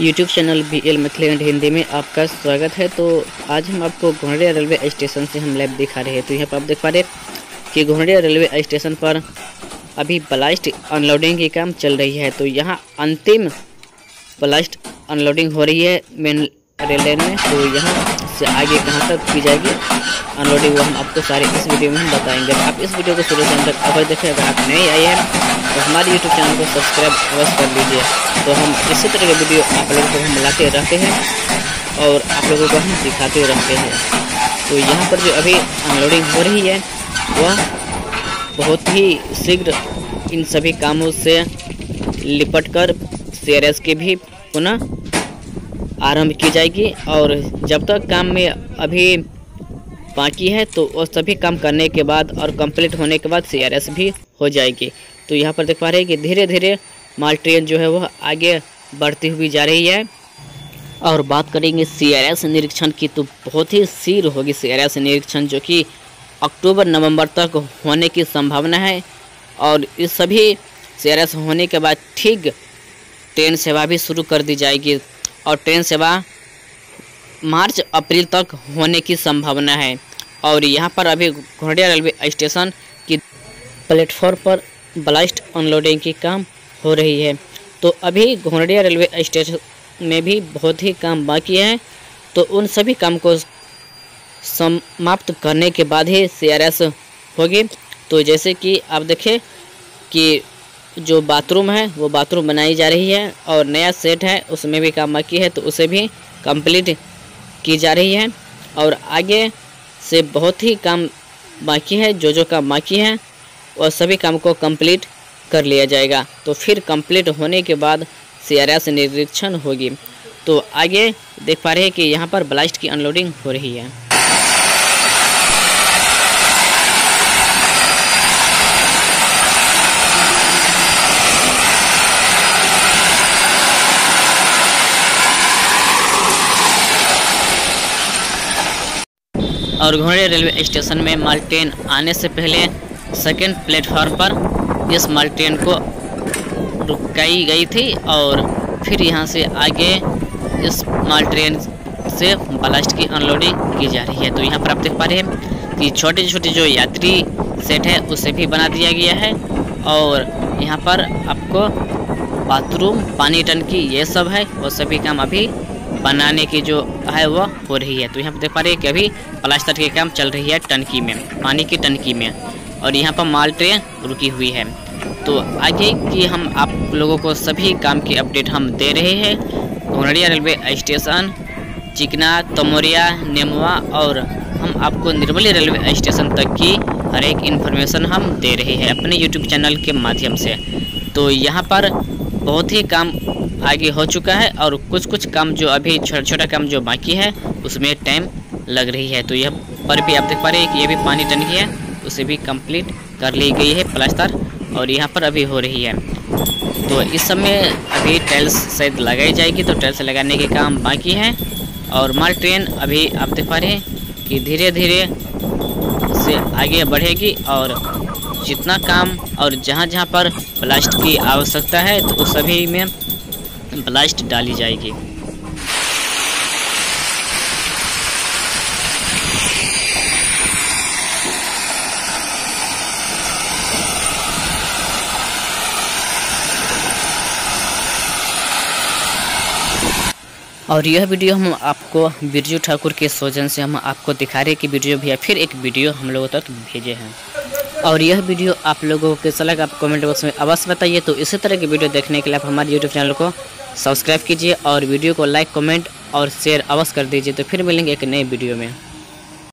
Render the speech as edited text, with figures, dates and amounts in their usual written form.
YouTube channel BL Maithili Hindi में आपका स्वागत है। तो आज हम आपको घोंघड़िया रेलवे स्टेशन से हम लाइव दिखा रहे हैं। तो यहाँ पर आप देख पा रहे हैं कि घोंघड़िया रेलवे स्टेशन पर अभी ब्लास्ट अनलोडिंग की काम चल रही है। तो यहाँ अंतिम ब्लास्ट अनलोडिंग हो रही है मेन रेल लाइन में। तो यहाँ से आगे कहाँ तक की जाएगी अनलोडिंग, वो हम आपको सारे इस वीडियो में हम बताएंगे। आप इस वीडियो को शुरू से अंत तक अवश्य देखें। अगर आप नए आए हैं तो हमारे यूट्यूब चैनल को सब्सक्राइब अवश्य कर लीजिए। तो हम इसी तरह के वीडियो आप लोगों को हम लाते रहते हैं और आप लोगों को हम दिखाते रहते हैं। तो यहाँ पर जो अभी अनलोडिंग हो रही है वह बहुत ही शीघ्र इन सभी कामों से लिपट कर CRS के भी पुनः आरंभ की जाएगी। और जब तक काम में अभी बाकी है तो वो सभी काम करने के बाद और कंप्लीट होने के बाद CRS भी हो जाएगी। तो यहाँ पर देख पा रहे हैं कि धीरे धीरे माल ट्रेन जो है वह आगे बढ़ती हुई जा रही है। और बात करेंगे CRS निरीक्षण की तो बहुत ही शीघ्र होगी CRS निरीक्षण, जो कि अक्टूबर-नवंबर तक होने की संभावना है। और इस सभी CRS होने के बाद ठीक ट्रेन सेवा भी शुरू कर दी जाएगी और ट्रेन सेवा मार्च-अप्रैल तक होने की संभावना है। और यहाँ पर अभी घोंघड़िया रेलवे स्टेशन की प्लेटफॉर्म पर ब्लास्ट अनलोडिंग की काम हो रही है। तो अभी घोंघड़िया रेलवे स्टेशन में भी बहुत ही काम बाकी है। तो उन सभी काम को समाप्त करने के बाद ही CRS होगी। तो जैसे कि आप देखें कि जो बाथरूम है वो बाथरूम बनाई जा रही है और नया सेट है उसमें भी काम बाकी है, तो उसे भी कंप्लीट की जा रही है। और आगे से बहुत ही काम बाकी है, जो काम बाकी है और सभी काम को कंप्लीट कर लिया जाएगा। तो फिर कंप्लीट होने के बाद CRS निरीक्षण होगी। तो आगे देख पा रहे हैं कि यहाँ पर ब्लास्ट की अनलोडिंग हो रही है। और घोंघड़िया रेलवे स्टेशन में माल ट्रेन आने से पहले सेकेंड प्लेटफॉर्म पर इस माल ट्रेन को रुकाई गई थी और फिर यहाँ से आगे इस माल ट्रेन से ब्लास्ट की अनलोडिंग की जा रही है। तो यहाँ पर आप देख पा रहे हैं कि छोटे छोटे जो यात्री सेट है उसे भी बना दिया गया है। और यहाँ पर आपको बाथरूम, पानी टंकी ये सब है, वो सभी काम अभी बनाने की जो है वो हो रही है। तो यहाँ पर देख पा रहे हैं कि अभी प्लास्टर की काम चल रही है टंकी में, पानी की टंकी में, और यहाँ पर माल ट्रेन रुकी हुई है। तो आगे की हम आप लोगों को सभी काम की अपडेट हम दे रहे हैं। घोंघड़िया रेलवे स्टेशन, चिकना, तमोरिया, नेमुआ और हम आपको निर्मली रेलवे स्टेशन तक की हर एक इन्फॉर्मेशन हम दे रहे हैं अपने यूट्यूब चैनल के माध्यम से। तो यहाँ पर बहुत ही काम आगे हो चुका है और कुछ काम जो अभी छोटा काम जो बाकी है उसमें टाइम लग रही है। तो यह पर भी आप देख पा रहे हैं कि ये भी पानी टंकी है, उसे भी कंप्लीट कर ली गई है प्लास्टर और यहाँ पर अभी हो रही है। तो इस समय अभी टाइल्स शायद लगाई जाएगी, तो टाइल्स लगाने के काम बाकी है। और माल ट्रेन अभी आप देख पा रहे हैं कि धीरे धीरे से आगे बढ़ेगी और जितना काम और जहाँ जहाँ पर ब्लास्ट की आवश्यकता है तो उस सभी में ब्लास्ट डाली जाएगी। और यह वीडियो हम आपको बिरजू ठाकुर के सौजन से हम आपको दिखा रहे हैं कि वीडियो भैया फिर एक वीडियो हम लोगों तक भेजे हैं। और यह वीडियो आप लोगों को कैसा लगा आप कमेंट बॉक्स में अवश्य बताइए। तो इसी तरह की वीडियो देखने के लिए आप हमारे यूट्यूब चैनल को सब्सक्राइब कीजिए और वीडियो को लाइक, कमेंट और शेयर अवश्य कर दीजिए। तो फिर मिलेंगे एक नए वीडियो में।